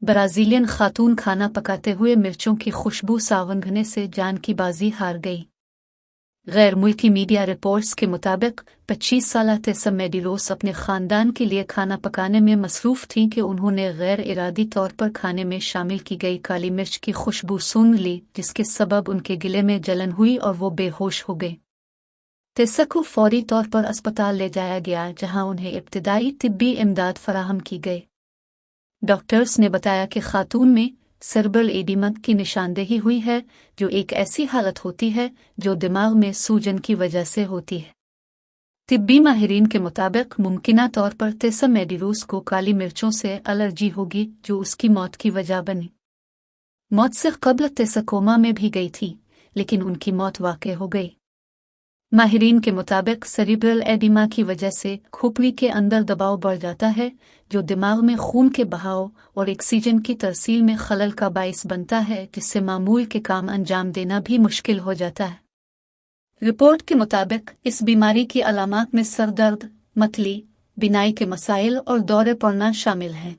Brazilian खातून खाना पकाते हुए मिर्चों की खुशबू सावंधने से जान की बाजी हार गई। गैर मुल्की मीडिया रिपोर्ट्स के मुताबिक 25 साला टेसा मेडिरोस अपने खानदान के लिए खाना पकाने में मसरूफ़ थीं कि उन्होंने गैर इरादी तौर पर खाने में शामिल की गई काली मिर्च की खुशबू सूंघ ली, जिसके सबब उनके गिले में जलन हुई और वो बेहोश हो गए। टेसा को फौरी तौर पर अस्पताल ले जाया गया, जहां उन्हें इब्तिदाई तिब्बी इमदाद फराहम की गई। डॉक्टर्स ने बताया कि खातून में सेरेब्रल एडिमा की निशानदेही हुई है, जो एक ऐसी हालत होती है जो दिमाग में सूजन की वजह से होती है। तिब्बी माहिरीन के मुताबिक मुमकिना तौर पर टेसा मेडिरोस को काली मिर्चों से एलर्जी होगी, जो उसकी मौत की वजह बनी। मौत से कबल टेसा कोमा में भी गई थी, लेकिन उनकी मौत वाक़ई हो गई। माहिरीन के मुताबिक सेरेब्रल एडिमा की वजह से खोपड़ी के अंदर दबाव बढ़ जाता है, जो दिमाग में खून के बहाव और ऑक्सीजन की तरसील में खलल का बाइस बनता है, जिससे मामूल के काम अंजाम देना भी मुश्किल हो जाता है। रिपोर्ट के मुताबिक इस बीमारी की अलामात में सर दर्द, मतली, बिनाई के मसाइल और दौरे पड़ना शामिल हैं।